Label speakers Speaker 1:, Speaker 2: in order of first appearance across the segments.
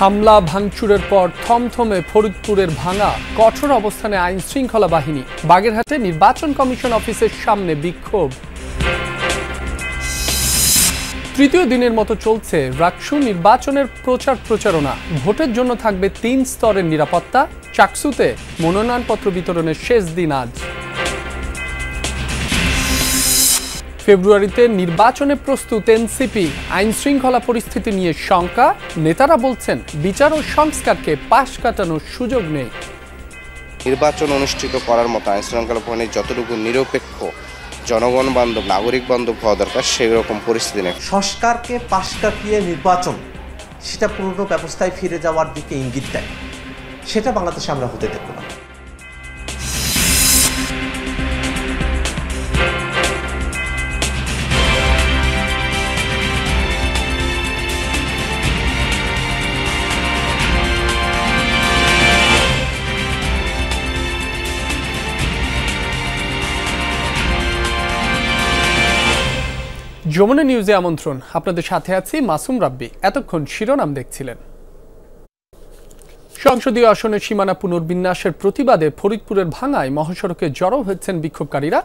Speaker 1: হামলা ভাঙচুরের পর থমথমে ফরিদপুরের ভাঙা, কঠোর অবস্থানে আইন শৃঙ্খলা বাহিনী। বাগেরহাটে নির্বাচন কমিশন অফিসের সামনে বিক্ষোভ। তৃতীয় দিনের মতো চলছে রাকসু নির্বাচনের প্রচারণা। ভোটের জন্য থাকবে 3 স্তরের নিরাপত্তা। চাকসুতে মনোনয়নপত্র বিতরণের শেষ দিন আজ। ফেব্রুয়ারিতে নির্বাচনে প্রস্তুত এনসিপি। আইন শৃঙ্খলা পরিস্থিতি নিয়ে শঙ্কা। নেতারা বলছেন বিচার ও সংস্কারকে পাশ কাটানোর সুযোগ নেই।
Speaker 2: নির্বাচন অনুষ্ঠিত করার মতো আইন শৃঙ্খলা বাহিনী যতটুকু নিরপেক্ষ, জনগণ বান্ধব, নাগরিক বান্ধব হওয়া দরকার, সেই রকম পরিস্থিতি নেই।
Speaker 3: সংস্কারকে পাশ কাটিয়ে নির্বাচন, সেটা পুরনো ব্যবস্থায় ফিরে যাওয়ার দিকে ইঙ্গিত দেয়। সেটা বাংলাদেশে আমরা হতে দেব না।
Speaker 1: যমুনা নিউজে আমন্ত্রণ। আপনাদের সাথে আছি মাসুম রাব্বি। এতক্ষণ শিরোনাম দেখছিলেন। সংসদীয় আসনের সীমানা পুনর্বিন্যাসের প্রতিবাদে ফরিদপুরের ভাঙায় মহাসড়কে জড়ো হয়েছেন বিক্ষোভকারীরা।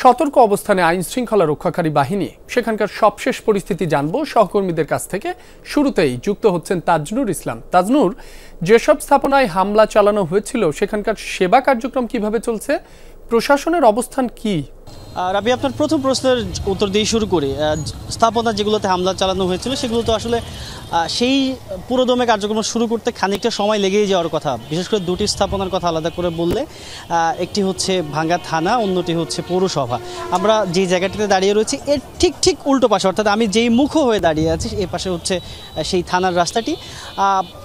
Speaker 1: সতর্ক অবস্থানে আইন শৃঙ্খলা রক্ষাকারী বাহিনী। সেখানকার সবশেষ পরিস্থিতি জানবো সহকর্মীদের কাছ থেকে। শুরুতেই যুক্ত হচ্ছেন তাজনুর ইসলাম। তাজনুর, যেসব স্থাপনায় হামলা চালানো হয়েছিল সেখানকার সেবা কার্যক্রম কিভাবে চলছে? প্রশাসনের অবস্থান কি?
Speaker 4: রাবি, আপনার প্রথম প্রশ্নের উত্তর দিয়ে শুরু করি। স্থাপনা যেগুলোতে হামলা চালানো হয়েছিল সেগুলো তো আসলে সেই পুরোদমে কার্যক্রম শুরু করতে খানিকটা সময় লেগেই যাওয়ার কথা। বিশেষ করে দুটি স্থাপনার কথা আলাদা করে বললে, একটি হচ্ছে ভাঙ্গা থানা, অন্যটি হচ্ছে পৌরসভা। আমরা যেই জায়গাটিতে দাঁড়িয়ে রয়েছি এর ঠিক উল্টো পাশে, অর্থাৎ আমি যেই মুখ হয়ে দাঁড়িয়ে আছি এ পাশে হচ্ছে সেই থানার রাস্তাটি।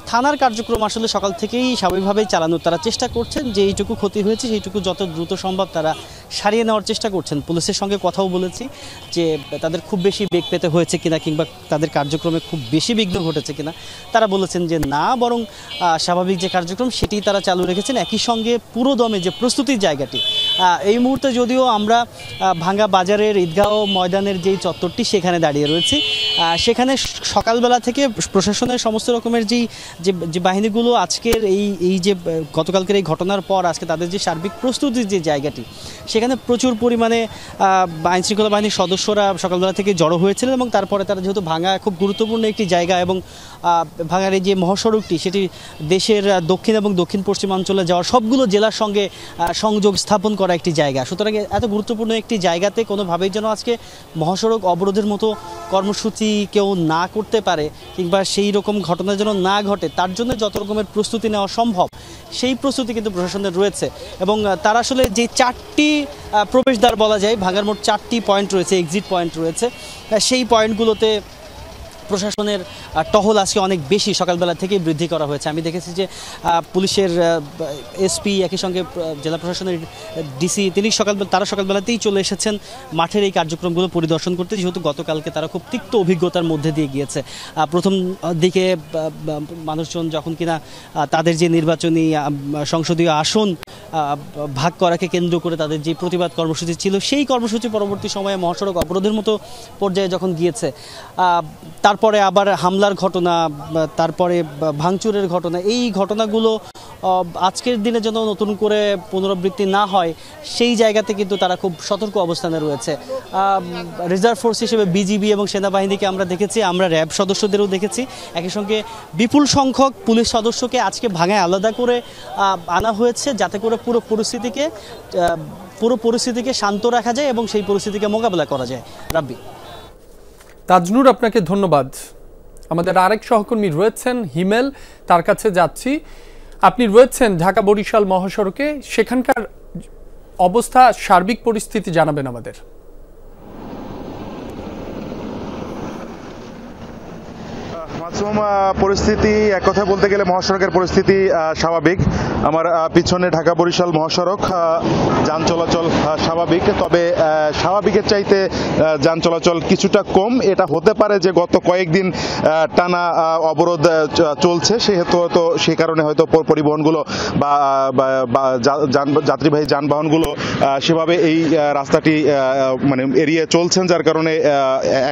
Speaker 4: থানার কার্যক্রম আসলে সকাল থেকেই স্বাভাবিকভাবেই চালানোর তারা চেষ্টা করছেন। যে এইটুকু ক্ষতি হয়েছে সেইটুকু যত দ্রুত সম্ভব তারা সারিয়ে নেওয়ার চেষ্টা করছেন। পুলিশের সঙ্গে কথাও বলেছি যে তাদের খুব বেশি বেগ পেতে হয়েছে কিনা, কিংবা তাদের কার্যক্রমে খুব বেশি বিঘ্ন ঘটেছে কিনা। তারা বলেছেন যে না, বরং স্বাভাবিক যে কার্যক্রম সেটি তারা চালু রেখেছেন। একই সঙ্গে পুরোদমে যে প্রস্তুতির জায়গাটি, এই মুহূর্তে যদিও আমরা ভাঙ্গা বাজারের ঈদগাঁও ময়দানের যেই চত্বরটি সেখানে দাঁড়িয়ে রয়েছি, সেখানে সকালবেলা থেকে প্রশাসনের সমস্ত রকমের যে বাহিনীগুলো আজকের এই যে গতকালকের এই ঘটনার পর আজকে তাদের যে সার্বিক প্রস্তুতির যে জায়গাটি, সেখানে প্রচুর পরিমাণে আইন শৃঙ্খলা বাহিনীর সদস্যরা সকালবেলা থেকে জড়ো হয়েছিলেন। এবং তারপরে তারা যেহেতু ভাঙ্গা খুব গুরুত্বপূর্ণ একটি জায়গা এবং ভাঙ্গার এই যে মহাসড়কটি সেটি দেশের দক্ষিণ এবং দক্ষিণ পশ্চিমাঞ্চলে যাওয়ার সবগুলো জেলার সঙ্গে সংযোগ স্থাপন করা একটি জায়গা। সুতরাং এত গুরুত্বপূর্ণ একটি জায়গাতে কোনোভাবেই যেন আজকে মহাসড়ক অবরোধের মতো কর্মসূচি কেউ না করতে পারে, কিংবা সেই রকম ঘটনা যেন না ঘটে, তার জন্য যত রকমের প্রস্তুতি নেওয়া সম্ভব সেই প্রস্তুতি কিন্তু প্রশাসনের রয়েছে। এবং তারা আসলে যে 4টি প্রবেশদ্বার বলা যায়, ভাঙ্গার মোট 4টি পয়েন্ট রয়েছে, এক্সিট পয়েন্ট রয়েছে, সেই পয়েন্টগুলোতে প্রশাসনের টহল আজকে অনেক বেশি সকালবেলা থেকেই বৃদ্ধি করা হয়েছে। আমি দেখেছি যে পুলিশের এসপি, একই সঙ্গে জেলা প্রশাসনের ডিসি, তারা সকালবেলাতেই চলে এসেছেন মাঠের এই কার্যক্রমগুলো পরিদর্শন করতে, যেহেতু গতকালকে তারা খুব তিক্ত অভিজ্ঞতার মধ্যে দিয়ে গিয়েছে। প্রথম দিকে মানুষজন যখন কিনা তাদের যে নির্বাচনী সংসদীয় আসন ভাগ করাকে কেন্দ্র করে তাদের যে প্রতিবাদ কর্মসূচি ছিল, সেই কর্মসূচি পরবর্তী সময়ে মহাসড়ক অবরোধের মতো পর্যায়ে যখন গিয়েছে, তারপরে আবার হামলার ঘটনা, তারপরে ভাঙচুরের ঘটনা, এই ঘটনাগুলো আজকের দিনে যেন নতুন করে পুনরাবৃত্তি না হয় সেই জায়গাতে কিন্তু তারা খুব সতর্ক অবস্থানে রয়েছে। রিজার্ভ ফোর্স হিসেবে বিজিবি এবং সেনাবাহিনীকে আমরা দেখেছি, আমরা র্যাব সদস্যদেরও দেখেছি। একই সঙ্গে বিপুল সংখ্যক পুলিশ সদস্যকে আজকে ভাঙায় আলাদা করে আনা হয়েছে, যাতে করে পুরো পরিস্থিতিকে শান্ত রাখা যায় এবং সেই পরিস্থিতিকে মোকাবেলা করা যায়। রাব্বি।
Speaker 1: তাজনুর, আপনাকে ধন্যবাদ। আমাদের আরেক সহকর্মী রয়েছেন হিমেল, তার কাছে যাচ্ছি। আপনি রয়েছেন ঢাকা বরিশাল মহাসড়কে, সেখানকার অবস্থা, সার্বিক পরিস্থিতি জানাবেন আমাদের।
Speaker 5: পরিস্থিতি এক কথা বলতে গেলে মহাসড়কের পরিস্থিতি স্বাভাবিক। আমার পিছনে ঢাকা বরিশাল মহাসড়ক, যান চলাচল স্বাভাবিক, তবে স্বাভাবিকের চাইতে যান চলাচল কিছুটা কম। এটা হতে পারে যে গত কয়েকদিন টানা অবরোধ চলছে, সেহেতু হয়তো সেই কারণে হয়তো পরিবহনগুলো বা যাত্রীবাহী যানবাহনগুলো সেভাবে এই রাস্তাটি মানে এড়িয়ে চলছেন, যার কারণে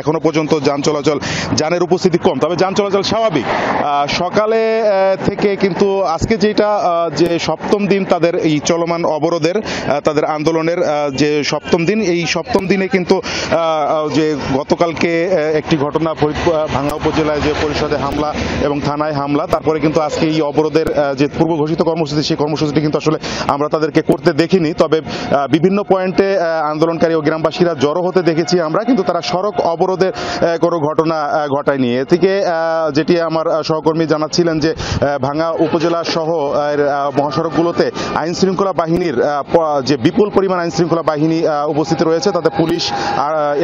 Speaker 5: এখনো পর্যন্ত যান চলাচল, যানের উপস্থিতি কম। তবে যান চলাচল স্বাভাবিক। সকালে থেকে কিন্তু আজকে যেটা যে সপ্তম দিন তাদের এই চলমান অবরোধের, তাদের আন্দোলনের যে সপ্তম দিন, এই সপ্তম দিনে কিন্তু যে গতকালকে একটি ঘটনা ভাঙ্গা উপজেলায় যে পরিষদে হামলা এবং থানায় হামলা, তারপরে কিন্তু আজকে এই অবরোধের যে পূর্ব ঘোষিত কর্মসূচি, সেই কর্মসূচিটি কিন্তু আসলে আমরা তাদেরকে করতে দেখিনি। তবে বিভিন্ন পয়েন্টে আন্দোলনকারী ও গ্রামবাসীরা জড়ো হতে দেখেছি আমরা, কিন্তু তারা সড়ক অবরোধের কোনো ঘটনা ঘটায়নি। এ থেকে যেটি আমার সহকর্মী জানাচ্ছিলেন যে ভাঙ্গা উপজেলা সহ মহাসড়কগুলোতে আইন শৃঙ্খলা বাহিনীর যে বিপুল পরিমাণ আইন শৃঙ্খলা বাহিনী উপস্থিত রয়েছে, তাতে পুলিশ,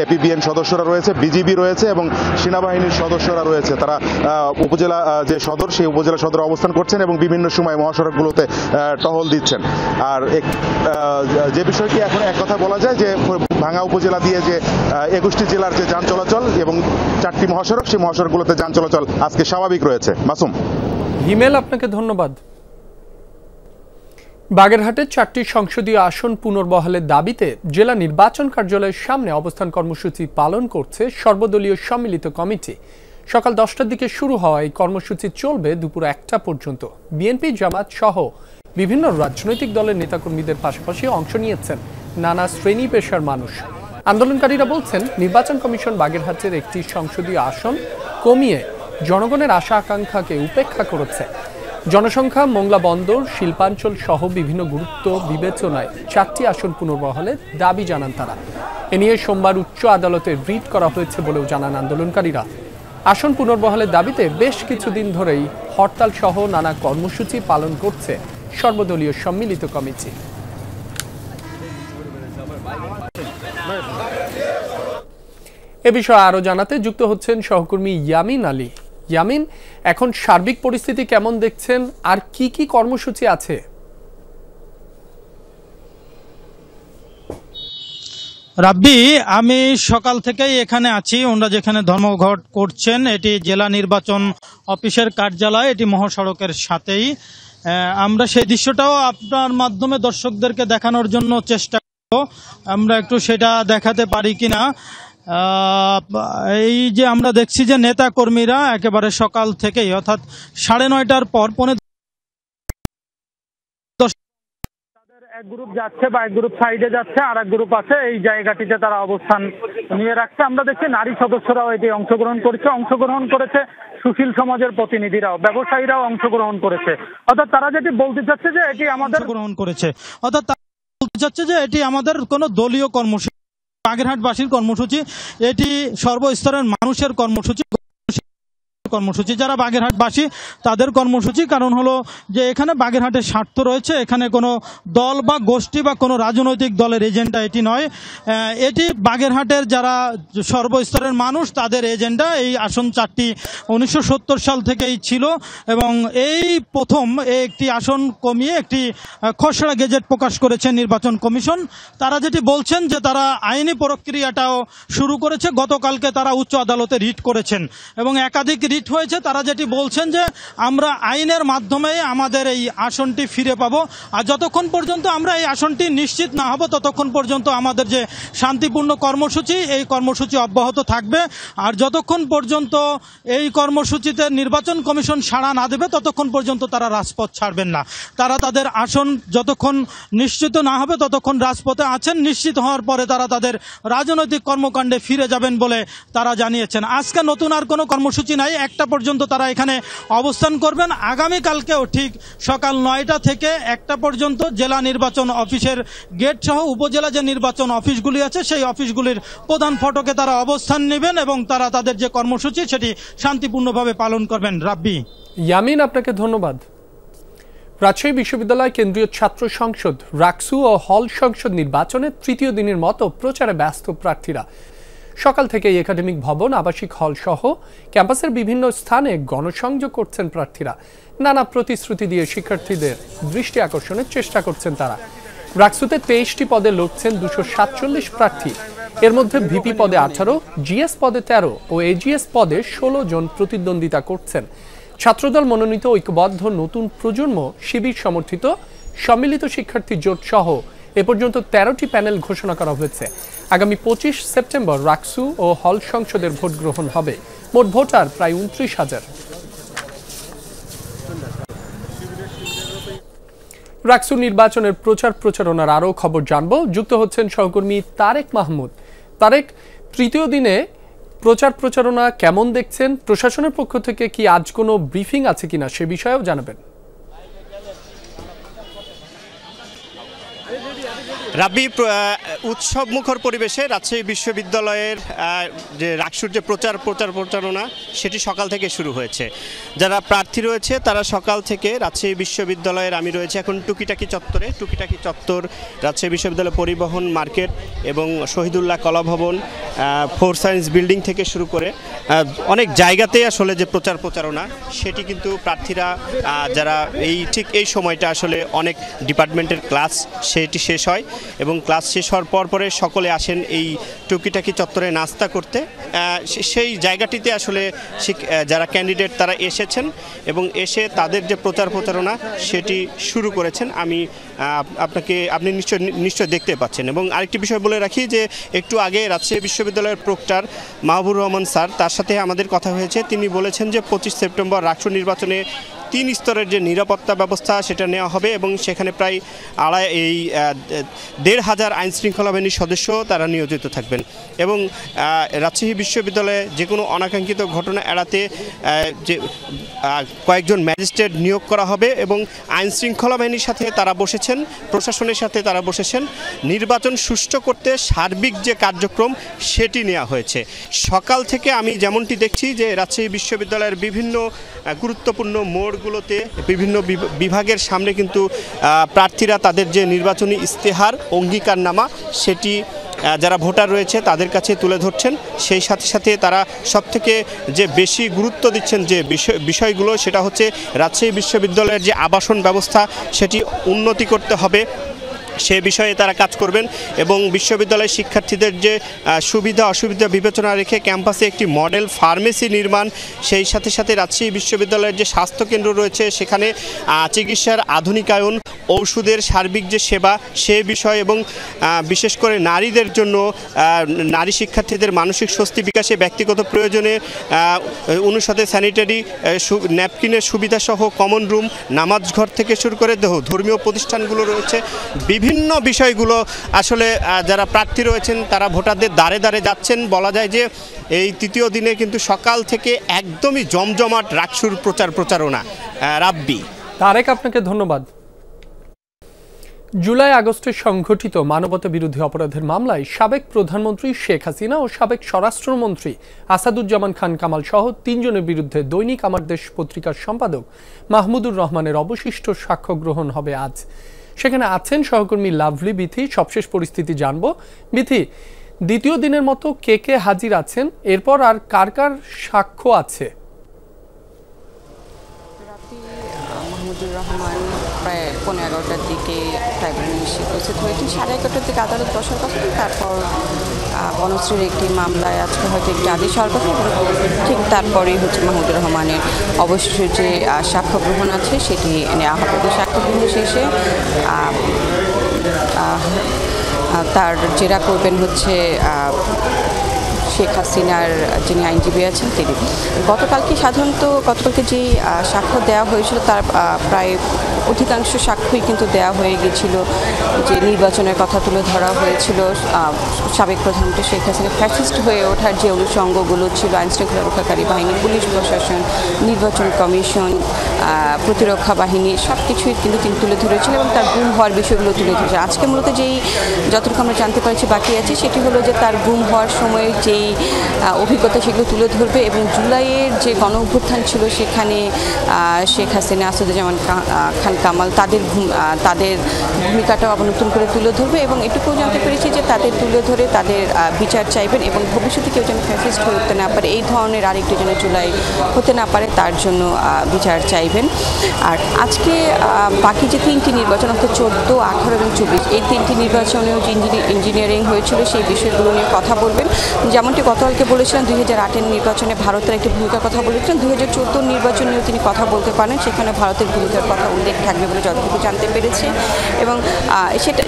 Speaker 5: এপিবিএন সদস্যরা রয়েছে, বিজিবি রয়েছে এবং সেনাবাহিনীর সদস্যরা রয়েছে। তারা উপজেলা যে সদর, সেই উপজেলা সদরে অবস্থান করছেন এবং বিভিন্ন সময় মহাসড়কগুলোতে টহল দিচ্ছেন। আর যে বিষয়টি এখন এক কথা বলা যায় যে ভাঙ্গা উপজেলা দিয়ে যে 21টি জেলার যে যান চলাচল এবং 4টি মহাসড়ক, সেই মহাসড়কগুলোতে যান চলাচল আজকে স্বাভাবিক রয়েছে। মাসুম।
Speaker 1: হিমেল, আপনাকে ধন্যবাদ। বাগেরহাটের 4টি সংসদীয় আসন পুনর্বহালের দাবিতে জেলা নির্বাচন কার্যালয়ের সামনে অবস্থান কর্মসূচি পালন করছে সর্বদলীয় সম্মিলিত কমিটি। সকাল 10টার দিকে শুরু হওয়া এই কর্মসূচি চলবে দুপুর 1টা পর্যন্ত। বিএনপি, জামাত সহ বিভিন্ন রাজনৈতিক দলের নেতাকর্মীদের পাশাপাশি অংশ নিয়েছেন নানা শ্রেণী পেশার মানুষ। আন্দোলনকারীরা বলছেন, নির্বাচন কমিশন বাগেরহাটের একটি সংসদীয় আসন কমিয়ে জনগণের আশা আকাঙ্ক্ষাকে উপেক্ষা করেছে। জনসংখ্যা, মোংলা বন্দর, শিল্পাঞ্চল সহ বিভিন্ন গুরুত্ব বিবেচনায় 4টি আসন পুনর্বহালের দাবি জানান তারা। এ নিয়ে সোমবার উচ্চ আদালতে রিট করা হয়েছে বলেও জানান আন্দোলনকারীরা। আসন পুনর্বহালের দাবিতে বেশ কিছুদিন ধরেই হরতাল সহ নানা কর্মসূচি পালন করছে সর্বদলীয় সম্মিলিত কমিটি। এ বিষয়ে আরো জানাতে যুক্ত হচ্ছেন সহকর্মী ইয়ামিন আলী। ইয়ামিন, এখন সার্বিক পরিস্থিতি কেমন দেখছেন আর কি কি কর্মসূচি আছে?
Speaker 6: রাব্বি, আমি সকাল থেকেই এখানে আছি। ওনারা যেখানে ধর্মঘট করছেন, এটি জেলা নির্বাচন অফিসের কার্যালয়, এটি মহাসড়কের সাথেই। আমরা সেই দৃশ্যটাও আপনার মাধ্যমে দর্শকদেরকে দেখানোর জন্য চেষ্টা করব, আমরা একটু সেটা দেখাতে পারি কিনা। এই যে আমরা দেখছি যে নেতা কর্মীরা একেবারে সকাল থেকেই, অর্থাৎ 9:30টার পর এক গ্রুপ যাচ্ছে বা এক গ্রুপ সাইডে যাচ্ছে, আর এক গ্রুপ আছে এই জায়গাটিতে তারা অবস্থান নিয়ে রাখছে। আমরা দেখছি নারী সদস্যরাও এটি অংশগ্রহণ করেছে সুশীল সমাজের প্রতিনিধিরাও, ব্যবসায়ীরাও অংশগ্রহণ করেছে। অর্থাৎ তারা যেটি বলতে চাচ্ছে যে এটি আমাদের এটি আমাদের কোনো দলীয় কর্মসূচি, বাগেরহাটবাসীর কর্মসূচি, এটি সর্বস্তরের মানুষের কর্মসূচি, যারা বাগেরহাটবাসী তাদের কর্মসূচি। কারণ হলো যে এখানে বাগেরহাটের স্বার্থ রয়েছে, এখানে কোনো দল বা গোষ্ঠী বা কোনো রাজনৈতিক দলের এজেন্ডা এটি নয়। এটি বাগেরহাটের যারা সর্বস্তরের মানুষ তাদের এজেন্ডা। এই আসন 4টি 1970 সাল থেকেই ছিল এবং এই প্রথম একটি আসন কমিয়ে একটি খসড়া গেজেট প্রকাশ করেছে নির্বাচন কমিশন। তারা যেটি বলছেন যে তারা আইনি প্রক্রিয়াটাও শুরু করেছে। গতকালকে তারা উচ্চ আদালতে রিট করেছেন এবং একাধিক রিট হয়েছে। তারা যেটি বলছেন যে আমরা আইনের মাধ্যমে আমাদের এই আসনটি ফিরে পাবো, আর যতক্ষণ পর্যন্ত আমরা এই আসনটি নিশ্চিত না হব ততক্ষণ পর্যন্ত আমাদের যে শান্তিপূর্ণ কর্মসূচি, এই কর্মসূচি অব্যাহত থাকবে। আর যতক্ষণ পর্যন্ত এই কর্মসূচিতে নির্বাচন কমিশন সাড়া না দেবে ততক্ষণ পর্যন্ত তারা রাজপথ ছাড়বেন না। তারা তাদের আসন যতক্ষণ নিশ্চিত না হবে ততক্ষণ রাজপথে আছেন। নিশ্চিত হওয়ার পরে তারা তাদের রাজনৈতিক কর্মকাণ্ডে ফিরে যাবেন বলে তারা জানিয়েছেন। আজকে নতুন আর কোনো কর্মসূচি নাই, 1টা পর্যন্ত তারা এখানে অবস্থান করবেন। আগামীকালকেও ঠিক সকাল 9টা থেকে 1টা পর্যন্ত জেলা নির্বাচন অফিসের গেট সহ উপজেলা যে নির্বাচন অফিসগুলি আছে সেই অফিসগুলির প্রধান ফটকে তারা অবস্থান নেবেন এবং তারা তাদের যে কর্মসূচি সেটি শান্তিপূর্ণভাবে পালন করবেন। রাব্বি।
Speaker 1: ইয়ামিন, আপনাকে ধন্যবাদ। রাজশাহী বিশ্ববিদ্যালয় কেন্দ্রীয় ছাত্র সংসদ, রাকসু ও হল সংসদ নির্বাচনের 3য় দিনের মতো প্রচারে ব্যস্ত প্রার্থীরা। সকাল থেকে একাডেমিক ভবন, আবাসিক হল সহ ক্যাম্পাসের বিভিন্ন স্থানে গণসংযোগ করছেন প্রার্থীরা। নানা প্রতিশ্রুতি দিয়ে শিক্ষার্থীদের দৃষ্টি আকর্ষণের চেষ্টা করছেন তারা। রাকসুতে 23টি পদে লড়ছেন 247 প্রার্থী। এর মধ্যে ভিপি পদে 18, জিএস পদে 13 ও এজিএস পদে 16 জন প্রতিদ্বন্দ্বিতা করছেন। ছাত্রদল মনোনীত ঐক্যবদ্ধ নতুন প্রজন্ম, শিবির সমর্থিত সম্মিলিত শিক্ষার্থী জোট সহ এ পর্যন্ত 13টি প্যানেল ঘোষণা করা হয়েছে। আগামী 25 সেপ্টেম্বর রাকসু ও হল সংসদের ভোট গ্রহণ হবে। মোট ভোটার প্রায় 29,000। রাকসু নির্বাচনের প্রচারণার আরও খবর জানবো। যুক্ত হচ্ছেন সহকর্মী তারেক মাহমুদ। তারেক, তৃতীয় দিনে প্রচারণা কেমন দেখছেন? প্রশাসনের পক্ষ থেকে কি আজ কোনো ব্রিফিং আছে কিনা সে বিষয়েও জানাবেন।
Speaker 7: রাব্বি, উৎসব মুখর পরিবেশে রাজশাহী বিশ্ববিদ্যালয়ের যে রাকসুর যে প্রচারণা সেটি সকাল থেকে শুরু হয়েছে। যারা প্রার্থী রয়েছে তারা সকাল থেকে রাজশাহী বিশ্ববিদ্যালয়ের, আমি রয়েছে এখন টুকিটাকি চত্বরে, টুকিটাকি চত্বর, রাজশাহী বিশ্ববিদ্যালয় পরিবহন মার্কেট এবং শহীদুল্লাহ কলাভবন, 4 সায়েন্স বিল্ডিং থেকে শুরু করে অনেক জায়গাতেই আসলে যে প্রচারণা সেটি কিন্তু প্রার্থীরা যারা ঠিক এই সময়টা আসলে অনেক ডিপার্টমেন্টের ক্লাস সেটি শেষ হয় এবং ক্লাস শেষ হওয়ার পরে সকলে আসেন এই টুকিটাকি চত্বরে নাস্তা করতে। সেই জায়গাটিতে আসলে যারা ক্যান্ডিডেট তারা এসেছেন এবং এসে তাদের যে প্রচারণা সেটি শুরু করেছেন। আপনি নিশ্চয় দেখতে পাচ্ছেন। এবং আরেকটি বিষয় বলে রাখি যে একটু আগে রাজশাহী বিশ্ববিদ্যালয়ের প্রক্টর মাহবুবুর রহমান স্যার, তার সাথে আমাদের কথা হয়েছে। তিনি বলেছেন যে 25 সেপ্টেম্বর রাকসু নির্বাচনে 3 স্তরের যে নিরাপত্তা ব্যবস্থা সেটা নেওয়া হবে এবং সেখানে প্রায় 1,500 আইন শৃঙ্খলা বাহিনীর সদস্য তারা নিয়োজিত থাকবেন এবং রাজশাহী বিশ্ববিদ্যালয়ে যে কোনো অনাকাঙ্ক্ষিত ঘটনা এড়াতে যে কয়েকজন ম্যাজিস্ট্রেট নিয়োগ করা হবে এবং আইন শৃঙ্খলা বাহিনীর সাথে তারা বসেছেন, প্রশাসনের সাথে তারা বসেছেন। নির্বাচন সুষ্ঠু করতে সার্বিক যে কার্যক্রম সেটি নেওয়া হয়েছে। সকাল থেকে আমি যেমনটি দেখছি যে রাজশাহী বিশ্ববিদ্যালয়ের বিভিন্ন গুরুত্বপূর্ণ মোড়গুলোতে বিভিন্ন বিভাগের সামনে কিন্তু প্রার্থীরা তাদের যে নির্বাচনী ইস্তেহার, অঙ্গীকারনামা সেটি যারা ভোটার রয়েছে তাদের কাছে তুলে ধরছেন। সেই সাথে সাথে তারা সবথেকে যে বেশি গুরুত্ব দিচ্ছেন যে বিষয়গুলো সেটা হচ্ছে রাজশাহী বিশ্ববিদ্যালয়ের যে আবাসন ব্যবস্থা সেটি উন্নতি করতে হবে, সে বিষয়ে তারা কাজ করবেন এবং বিশ্ববিদ্যালয়ের শিক্ষার্থীদের যে সুবিধা অসুবিধা বিবেচনা রেখে ক্যাম্পাসে একটি মডেল ফার্মেসি নির্মাণ, সেই সাথে সাথে রাজশাহী বিশ্ববিদ্যালয়ের যে স্বাস্থ্যকেন্দ্র রয়েছে সেখানে চিকিৎসার আধুনিকায়ন, ঔষধের সার্বিক যে সেবা সে বিষয় এবং বিশেষ করে নারীদের জন্য নারী শিক্ষার্থীদের মানসিক স্বস্তি বিকাশে ব্যক্তিগত প্রয়োজনে অনুষদে স্যানিটারি ন্যাপকিনের সুবিধাসহ কমন রুম, নামাজ ঘর থেকে শুরু করে ধর্মীয় প্রতিষ্ঠানগুলো রয়েছে। বিভিন্ন বিষয়গুলো আসলে যারা প্রার্থী রয়েছেন তারা ভোটারদের দ্বারে দ্বারে যাচ্ছেন। বলা যায় যে এই তৃতীয় দিনে কিন্তু সকাল থেকে একদমই জমজমাট রাকসুর প্রচারণা। রাব্বি,
Speaker 1: তারেক, আপনাকে ধন্যবাদ। জুলাই আগস্টে সংঘটিত মানবতা বিরোধী অপরাধের মামলায় সাবেক প্রধানমন্ত্রী শেখ হাসিনা ও সাবেক স্বরাষ্ট্রমন্ত্রী আসাদুজ্জামান খান কামাল সহ 3 জনের বিরুদ্ধে দৈনিক আমার দেশ পত্রিকার সম্পাদক মাহমুদুর রহমানের অবশিষ্ট সাক্ষ্য গ্রহণ হবে আজ। সেখানে আছেন সহকর্মী লাভলি বিথি। সবশেষ পরিস্থিতি জানবো। বিথি, দ্বিতীয় দিনের মতো কে কে হাজির আছেন, এরপর আর কার কার সাক্ষ্য আছে?
Speaker 8: মাহমুদুর রহমান প্রায় 11:15টার দিকে ট্রাইব্যুনালে এসে উপস্থিত হয়েছেন। 11:30টার দিকে আদালত বসার কথা, তারপর বনশ্রীর একটি মামলায় আজকে হয়তো একটি আদেশ হওয়ার কথা, ঠিক তারপরেই মাহমুদুর রহমানের অবশিষ্ট যে সাক্ষ্য গ্রহণ আছে সেটি নেওয়া হবে। সাক্ষ্য গ্রহণ শেষে তার জেরা করবেন শেখ হাসিনার যিনি আইনজীবী আছেন তিনি। গতকালকে যেই সাক্ষ্য দেওয়া হয়েছিল তার প্রায় অধিকাংশ সাক্ষ্যই কিন্তু দেওয়া হয়ে গিয়েছিল। যে নির্বাচনের কথা তুলে ধরা হয়েছিল, সাবেক প্রধানমন্ত্রী শেখ হাসিনা ফ্যাসিস্ট হয়ে ওঠার যে অনুষঙ্গগুলো ছিল, আইনশৃঙ্খলা রক্ষাকারী বাহিনী, পুলিশ প্রশাসন, নির্বাচন কমিশন, প্রতিরক্ষা বাহিনী, সব কিছুই কিন্তু তিনি তুলে ধরেছিল এবং তার গুম হওয়ার বিষয়গুলো তুলে ধরেছে। আজকে মূলত যতটুকু আমরা জানতে পারছি বাকি আছে সেটি হলো যে তার গুম হওয়ার সময় যেই অভিজ্ঞতা সেগুলো তুলে ধরবে এবং জুলাইয়ের যে গণ অভ্যুত্থান ছিল সেখানে শেখ হাসিনা, আসাদুজ্জামান খান কামাল তাদের ভূমিকাটাও আবার নতুন করে তুলে ধরবে এবং এটুকুও জানতে পেরেছি যে তাদের তুলে ধরে তাদের বিচার চাইবেন এবং ভবিষ্যতে কেউ যেন ফ্যাসিস্ট হয়ে উঠতে না পারে, এই ধরনের আরেকটি যেন জুলাই হতে না পারে তার জন্য বিচার চাইবেন। চাইবেন। আর আজকে বাকি যে 3টি নির্বাচন অর্থাৎ 14, 18 এবং 24 এই 3টি নির্বাচনেও যে ইঞ্জিনিয়ারিং হয়েছিল সেই বিষয়গুলো নিয়ে কথা বলবেন। যেমনটি গতকালকে বলেছিলেন 2008-এর নির্বাচনে ভারতের একটি ভূমিকার কথা বলেছিলেন, 2014 নির্বাচনেও তিনি কথা বলতে পারেন, সেখানে ভারতের ভূমিকার কথা উল্লেখ থাকবে বলে যতটুকু জানতে পেরেছি। এবং সেটা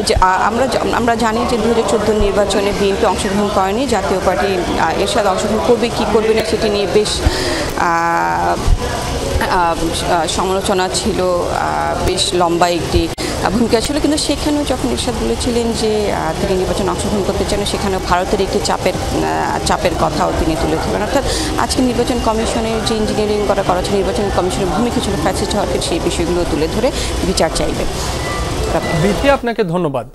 Speaker 8: আমরা জানি যে 2014 নির্বাচনে বিএনপি অংশগ্রহণ করেনি, জাতীয় পার্টি এরশাদ অংশগ্রহণ করবে কি করবে না সেটি নিয়ে বেশ সমালোচনা ছিল, বেশ লম্বা একটি ভূমিকা ছিল। কিন্তু সেখানেও যখন এরশাদ বলেছিলেন যে তিনি নির্বাচনে অংশগ্রহণ করতে চান, সেখানেও ভারতের একটি চাপের কথাও তিনি তুলে ধরেন। অর্থাৎ আজকে নির্বাচন কমিশনের যে ইঞ্জিনিয়ারিং করা ছিল, নির্বাচন কমিশনের ভূমিকা ছিল ফ্যাসিস্ট হওয়ার, সেই বিষয়গুলো তুলে ধরে বিচার চাইবেন।
Speaker 1: বিথি, আপনাকে ধন্যবাদ।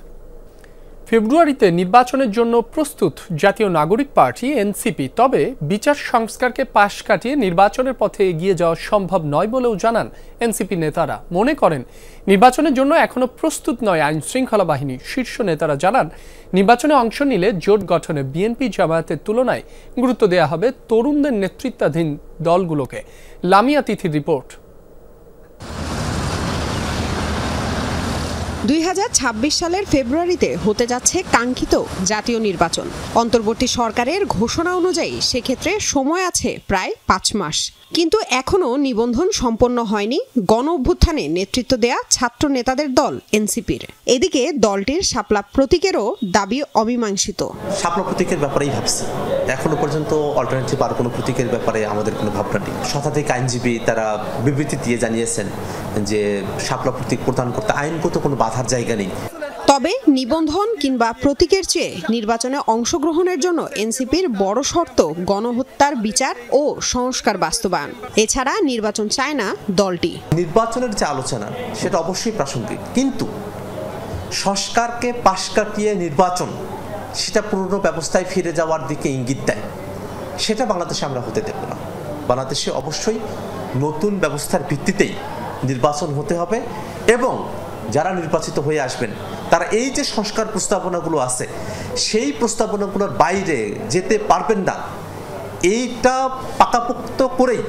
Speaker 1: ফেব্রুয়ারিতে নির্বাচনের জন্য প্রস্তুত জাতীয় নাগরিক পার্টি এনসিপি, তবে বিচার সংস্কারকে পাশ কাটিয়ে নির্বাচনের পথে এগিয়ে যাওয়া সম্ভব নয় বলেও জানান এনসিপি নেতারা। মনে করেন নির্বাচনের জন্য এখনো প্রস্তুত নয় আইন শৃঙ্খলা বাহিনী। শীর্ষ নেতারা জানান নির্বাচনে অংশ নিলে জোট গঠনে বিএনপি জামায়াতের তুলনায় গুরুত্ব দেওয়া হবে তরুণদের নেতৃত্বাধীন দলগুলোকে। লামিয়া তিথির রিপোর্ট।
Speaker 9: 2026 সালের ফেব্রুয়ারিতে হতে যাচ্ছে কাঙ্ক্ষিত জাতীয় নির্বাচন। অন্তর্বর্তী সরকারের ঘোষণা অনুযায়ী সেক্ষেত্রে সময় আছে প্রায় 5 মাস। কিন্তু এখনো নিবন্ধন সম্পন্ন হয়নি গণ অভ্যুত্থানে নেতৃত্ব দেয়া ছাত্র নেতাদের দল এনসিপির। এদিকে দলটির শাপলা প্রতীকেরও দাবি অমীমাংসিত।
Speaker 3: শাপলা প্রতীকের ব্যাপারেই ভাবছি, এখনো পর্যন্ত অল্টারনেটিভ আর কোনো প্রতীকের ব্যাপারে আমাদের কোনো ভাবনা নেই। শতাধিক আইনজীবী তারা বিবৃতি দিয়ে জানিয়েছেন যে শাপলা প্রতীক প্রদান করতে আইনগত কোনো বাধার জায়গা নেই।
Speaker 9: তবে নিবন্ধন কিংবা প্রতীকের চেয়ে নির্বাচনে অংশগ্রহণের জন্য এনসিপির বড় শর্ত গণহত্যার বিচার ও সংস্কার বাস্তবায়ন। এছাড়া নির্বাচন চায় না দলটি।
Speaker 3: নির্বাচনের যে আলোচনা সেটা অবশ্যই প্রাসঙ্গিক, কিন্তু সংস্কারকে পাশ কাটিয়ে নির্বাচন সেটা পুরনো ব্যবস্থায় ফিরে যাওয়ার দিকে ইঙ্গিত দেয়। সেটা বাংলাদেশে আমরা হতে দেব না। বাংলাদেশে অবশ্যই নতুন ব্যবস্থার ভিত্তিতেই নির্বাচন হতে হবে এবং যারা নির্বাচিত হয়ে আসবেন তারা এই যে সংস্কার প্রস্তাবনাগুলো আছে সেই প্রস্তাবনাগুলোর বাইরে যেতে পারবেন না। এইটা পাকাপোক্ত করেই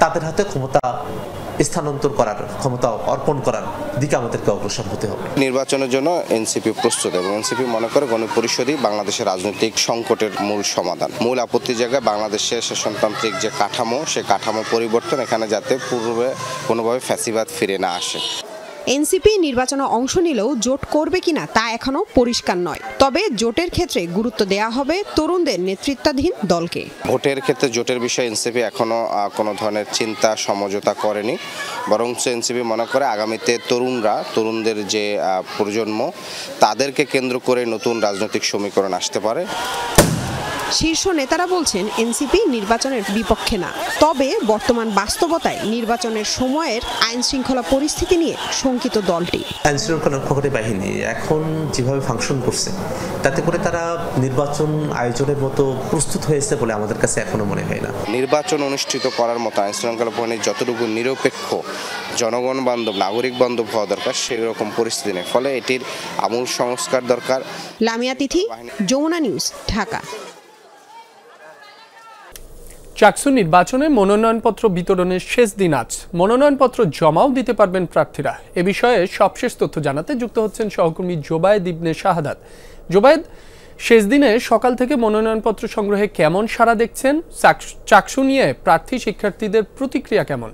Speaker 3: তাদের হাতে ক্ষমতা স্থানান্তর করার, ক্ষমতা অর্পণ করার দিকে আমাদেরকে অগ্রসর হতে হবে।
Speaker 2: নির্বাচনের জন্য এনসিপি প্রস্তুত এবং এনসিপি মনে করে গণপরিষদই বাংলাদেশের রাজনৈতিক সংকটের মূল সমাধান। মূল আপত্তি জায়গায় বাংলাদেশের শাসনতান্ত্রিক যে কাঠামো, সে কাঠামো পরিবর্তন, এখানে যাতে পূর্বে কোনোভাবে ফ্যাসিবাদ ফিরে না আসে।
Speaker 9: এনসিপি নির্বাচনে অংশ নিলেও জোট করবে কিনা তা এখনো পরিষ্কার নয়। তবে জোটের ক্ষেত্রে গুরুত্ব দেয়া হবে তরুণদের নেতৃত্বাধীন দলকে।
Speaker 2: ভোটের ক্ষেত্রে জোটের বিষয়ে এনসিপি এখনো কোনো ধরনের চিন্তা সমঝোতা করেনি, বরং এনসিপি মনে করে আগামীতে তরুণদের যে প্রজন্ম তাদেরকে কেন্দ্র করে নতুন রাজনৈতিক সমীকরণ আসতে পারে।
Speaker 9: শীর্ষ নেতারা বলছেন এনসিপি নির্বাচনের বিপক্ষে না, তবে বর্তমান বাস্তবতায় নির্বাচনের সময়ের আইন শৃঙ্খলা পরিস্থিতি নিয়ে শঙ্কিত দলটি।
Speaker 3: আইন শৃঙ্খলা রক্ষাকারী বাহিনী এখন যেভাবে ফাংশন করছে তাতে করে তারা নির্বাচন আয়োজনের মতো প্রস্তুত হয়েছে বলে আমাদের কাছে এখনো মনে হয় না।
Speaker 2: নির্বাচন অনুষ্ঠিত করার মতো আইন শৃঙ্খলা বাহিনীর যতটুকু নিরপেক্ষ, জনগণ বান্ধব, নাগরিক বান্ধব হওয়া দরকার সেই রকম পরিস্থিতি নেই। ফলে এটির আমূল সংস্কার দরকার।
Speaker 9: লামিয়া তিথি, যমুনা নিউজ, ঢাকা।
Speaker 1: চাকসু নির্বাচনে মনোনয়নপত্র বিতরণের শেষ দিন আজ। মনোনয়নপত্র জমাও দিতে পারবেন প্রার্থীরা। এ বিষয়ে সবশেষ তথ্য জানাতে যুক্ত হচ্ছেন সহকর্মী জোবায়েদ ইবনে শাহাদাত। জোবায়েদ, শেষ দিনে সকাল থেকে মনোনয়নপত্র সংগ্রহে কেমন সাড়া দেখছেন? চাকসু নিয়ে প্রার্থী শিক্ষার্থীদের প্রতিক্রিয়া কেমন?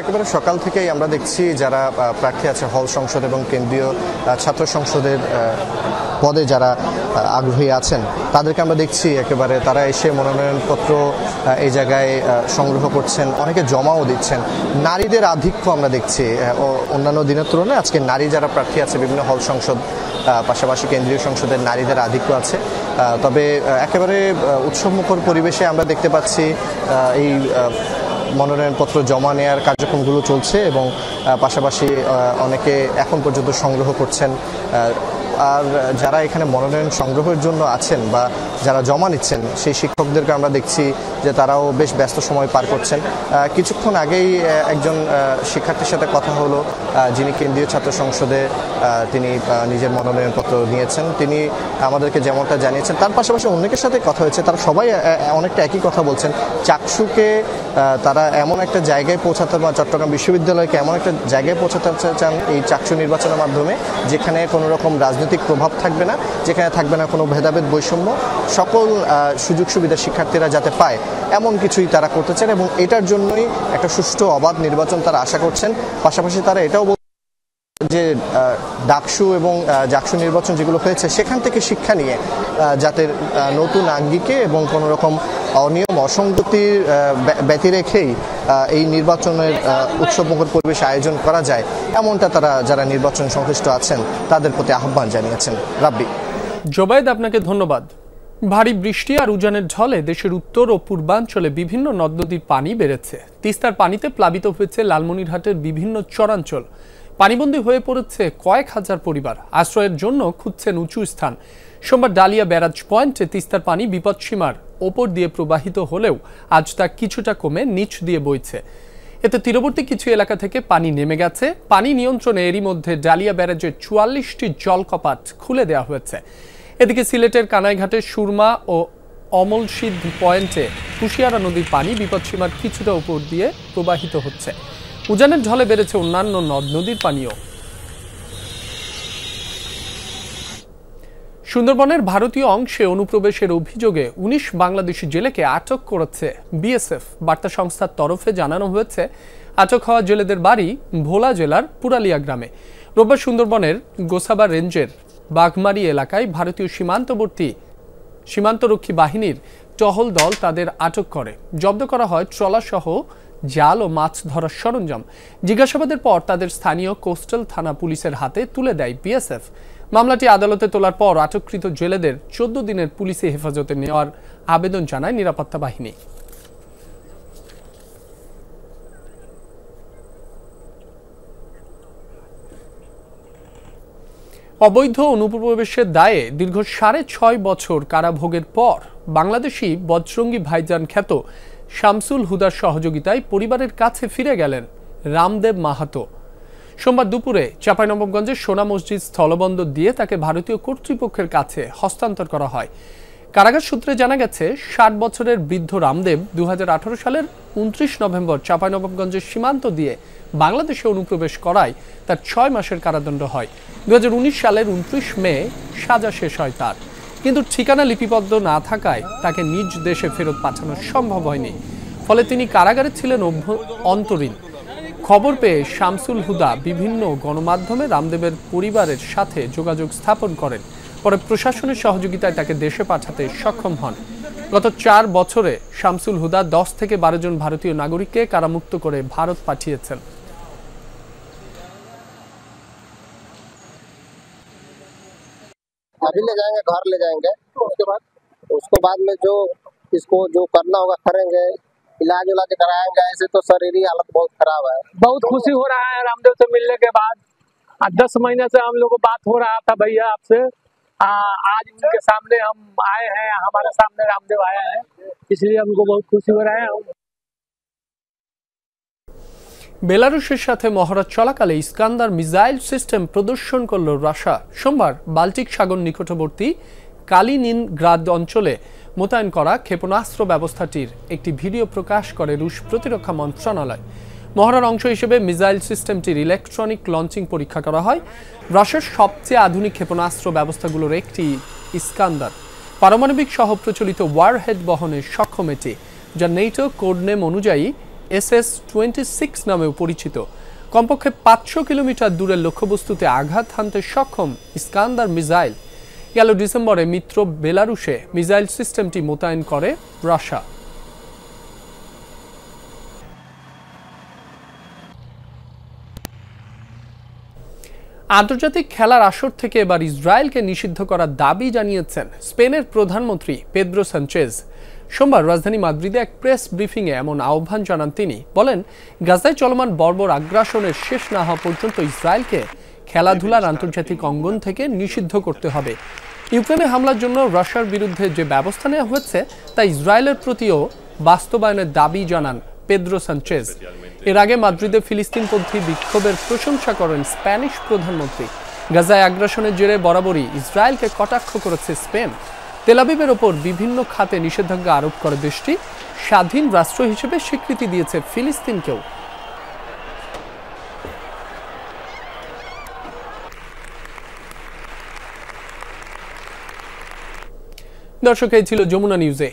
Speaker 10: একেবারে সকাল থেকেই আমরা দেখছি যারা প্রার্থী আছে হল সংসদ এবং কেন্দ্রীয় ছাত্র সংসদের পদে যারা আগ্রহী আছেন তাদেরকে আমরা দেখছি একেবারে তারা এসে মনোনয়নপত্র এই জায়গায় সংগ্রহ করছেন, অনেকে জমাও দিচ্ছেন। নারীদের আধিক্য আমরা দেখছি অন্যান্য দিনের তুলনায়। আজকে নারী যারা প্রার্থী আছে বিভিন্ন হল সংসদ পাশাপাশি কেন্দ্রীয় সংসদের নারীদের আধিক্য আছে। তবে একেবারে উৎসবমুখর পরিবেশে আমরা দেখতে পাচ্ছি এই মনোনয়নপত্র জমা নেওয়ার কার্যক্রমগুলো চলছে এবং পাশাপাশি অনেকে এখন পর্যন্ত সংগ্রহ করছেন। আর যারা এখানে মনোনয়ন সংগ্রহের জন্য আছেন বা যারা জমা নিচ্ছেন সেই শিক্ষকদেরকে আমরা দেখছি যে তারাও বেশ ব্যস্ত সময় পার করছেন। কিছুক্ষণ আগেই একজন শিক্ষার্থীর সাথে কথা হলো যিনি কেন্দ্রীয় ছাত্র সংসদে তিনি নিজের মনোনয়নপত্র নিয়েছেন। তিনি আমাদেরকে যেমনটা জানিয়েছেন, তার পাশাপাশি অনেকের সাথে কথা হয়েছে, তারা সবাই অনেকটা একই কথা বলছেন। চাকসুকে তারা এমন একটা জায়গায় পৌঁছাতে বা চট্টগ্রাম বিশ্ববিদ্যালয়কে এমন একটা জায়গায় পৌঁছাতে চান এই চাকসু নির্বাচনের মাধ্যমে, যেখানে কোনো রকম রাজনৈতিক প্রভাব থাকবে না, যেখানে থাকবে না কোনো ভেদাভেদ বৈষম্য, সকল সুযোগ সুবিধা শিক্ষার্থীরা যাতে পায় এমন কিছুই তারা করতে চান এবং এটার জন্যই একটা সুষ্ঠু অবাধ নির্বাচন তারা আশা করছেন। পাশাপাশি তারা এটাও যে ডাকসু এবং জাকসু নির্বাচন যেগুলো হয়েছে সেখান থেকে শিক্ষা নিয়ে যাতে নতুন আঙ্গিকে এবং কোনো রকম অনিয়ম অসঙ্গতির ব্যতি রেখেই এই নির্বাচনের উৎসবমুখর পরিবেশ আয়োজন করা যায়, এমনটা তারা যারা নির্বাচন সংশ্লিষ্ট আছেন তাদের প্রতি আহ্বান জানিয়েছেন। রাব্বি।
Speaker 1: জোবায়েদ, আপনাকে ধন্যবাদ। ভারী বৃষ্টি আর উজানের ঢলে দেশের উত্তর ও পূর্বাঞ্চলে বিভিন্ন নদ নদীর পানি বেড়েছে। তিস্তার পানিতে প্লাবিত হয়েছে লালমনিরহাটের বিভিন্ন চরাঞ্চল। পানিবন্দী হয়ে পড়েছে কয়েক হাজার পরিবার, আশ্রয়ের জন্য খুঁজছেন উঁচু স্থান। সোমবার ডালিয়া ব্যারাজ পয়েন্টে তিস্তার পানি বিপদসীমার ওপর দিয়ে প্রবাহিত হলেও আজ তা কিছুটা কমে নিচ দিয়ে বইছে। এতে তীরবর্তী কিছু এলাকা থেকে পানি নেমে গেছে। পানি নিয়ন্ত্রণে এরই মধ্যে ডালিয়া ব্যারাজের ৪৪টি জলকপাট খুলে দেওয়া হয়েছে। এদিকে সিলেটের কানাইঘাটের সুরমা ও অমলসিদ্ধ পয়েন্টে কুশিয়ারা নদীর পানি বিপদসীমার কিছুটা উপর দিয়ে প্রবাহিত হচ্ছে। উজানের ঢলে বেড়েছে অন্যান্য নদ নদীর পানিও। সুন্দরবনের ভারতীয় অংশে অনুপ্রবেশের অভিযোগে ১৯ বাংলাদেশি জেলেকে আটক করেছে বিএসএফ। বার্তা সংস্থার তরফে জানানো হয়েছে আটক হওয়া জেলেদের বাড়ি ভোলা জেলার পুরালিয়া গ্রামে। রোববার সুন্দরবনের গোসাবা রেঞ্জের বাঘমারি এলাকায় ভারতীয় সীমান্তরক্ষী বাহিনীর টহল দল তাদের আটক করে। জব্দ করা হয় ট্রলারসহ জাল ও মাছ ধরার সরঞ্জাম। জিজ্ঞাসাবাদের পর তাদের স্থানীয় কোস্টাল থানা পুলিশের হাতে তুলে দেয় বিএসএফ। মামলাটি আদালতে তোলার পর আটককৃত জেলেদের ১৪ দিনের পুলিশি হেফাজতে নেওয়ার আবেদন জানায় নিরাপত্তা বাহিনী। অবৈধ অনুপ্রবেশের দায়ে দীর্ঘ ৬.৫ বছর কারাভোগের পর বাংলাদেশি বজরঙ্গি ভাইজান খ্যাত শামসুল হুদার সহযোগিতায় পরিবারের কাছে ফিরে গেলেন রামদেব মাহাতো। সোমবার দুপুরে চাঁপাইনবাবগঞ্জের সোনা মসজিদ স্থলবন্দর দিয়ে তাকে ভারতীয় কর্তৃপক্ষের কাছে হস্তান্তর করা হয়। কারাগার সূত্রে জানা গেছে ৬০ বছরের বৃদ্ধ রামদেব ২০১৮ সালের ২৯ নভেম্বর চাঁপাইনবাবগঞ্জের সীমান্ত দিয়ে বাংলাদেশে অনুপ্রবেশ করায় তার ৬ মাসের কারাদণ্ড হয়। ২০১৯ সালের ২৯ মে সাজা শেষ হয় তার, কিন্তু ঠিকানা লিপিবদ্ধ না থাকায় তাকে নিজ দেশে ফেরত পাঠানো সম্ভব হয়নি। ফলে তিনি কারাগারে ছিলেন অন্তরীণ। খবর পেয়ে শামসুল হুদা বিভিন্ন গণমাধ্যমে রামদেবের পরিবারের সাথে যোগাযোগ স্থাপন করেন। পরে প্রশাসনের সহযোগিতায় তাকে দেশে পাঠাতে সক্ষম হন। গত ৪ বছরে শামসুল হুদা ১০ থেকে ১২ জন ভারতীয় নাগরিককে কারামুক্ত করে ভারত পাঠিয়েছেন।
Speaker 11: अभी ले जाएंगे, घर ले जाएंगे, उसके बाद में जो इसको जो करना होगा करेंगे, इलाज उलाज कराएंगे। ऐसे तो शरीरी हालत बहुत खराब है।
Speaker 12: बहुत खुशी हो रहा है रामदेव से मिलने के बाद। 10 महीने से हम लोग को बात हो रहा था भैया आपसे, आज उनके सामने हम आए हैं, हमारे सामने रामदेव आया है, इसलिए हमको बहुत खुशी हो रहा है।
Speaker 1: বেলারুশের সাথে মহড়া চলাকালে ইস্কান্দার মিসাইল সিস্টেম প্রদর্শন করল রাশিয়া। সোমবার বাল্টিক সাগর নিকটবর্তী কালিনিনগ্রাদ অঞ্চলে মোতায়েন করা ক্ষেপণাস্ত্র ব্যবস্থাটির একটি ভিডিও প্রকাশ করে রুশ প্রতিরক্ষা মন্ত্রণালয়। মহড়ার অংশ হিসেবে মিসাইল সিস্টেমটির ইলেকট্রনিক লঞ্চিং পরীক্ষা করা হয়। রাশিয়ার সবচেয়ে আধুনিক ক্ষেপণাস্ত্র ব্যবস্থাগুলোর একটি ইস্কান্দার। পারমাণবিক সহ প্রচলিত ওয়ারহেড বহনে সক্ষম এটি, যা নেটো কোডনেম অনুযায়ী SS-26 নামেও পরিচিত। কমপক্ষে ৫০০ কিলোমিটার দূরের লক্ষ্যবস্তুতে আঘাত হানতে সক্ষম ইস্কান্দার মিসাইল গেল ডিসেম্বরে মিত্র বেলারুশে মিসাইল সিস্টেমটি মোতায়েন করে রাশিয়া। আন্তর্জাতিক খেলার আসর থেকে এবার ইসরায়েলকে নিষিদ্ধ করার দাবি জানিয়েছেন স্পেনের প্রধানমন্ত্রী পেদ্রো সানচেজ। সোমবার রাজধানী মাদ্রিদে এক প্রেস ব্রিফিংয়ে এমন আহ্বান জানান তিনি। বলেন, গাজায় চলমান বর্বর আগ্রাসনের শেষ না হওয়া পর্যন্ত ইসরায়েলকে খেলাধুলার আন্তর্জাতিক অঙ্গন থেকে নিষিদ্ধ করতে হবে। ইউক্রেনে হামলার জন্য রাশিয়ার বিরুদ্ধে যে ব্যবস্থা নেওয়া হয়েছে তা ইসরায়েলের প্রতিও বাস্তবায়নের দাবি জানান পেদ্রো সানচেজ। এর আগে মাদ্রিদে ফিলিস্তিনপন্থী বিক্ষোভের প্রশংসা করেন স্প্যানিশ প্রধানমন্ত্রী। গাজায় আগ্রাসনের জেরে বরাবরই ইসরায়েলকে কটাক্ষ করেছে স্পেন। তেল আবিবের ওপর বিভিন্ন খাতে নিষেধাজ্ঞা আরোপ করে দেশটি স্বাধীন রাষ্ট্র হিসেবে স্বীকৃতি দিয়েছে ফিলিস্তিনকেও। দর্শক, এই ছিল যমুনা নিউজে।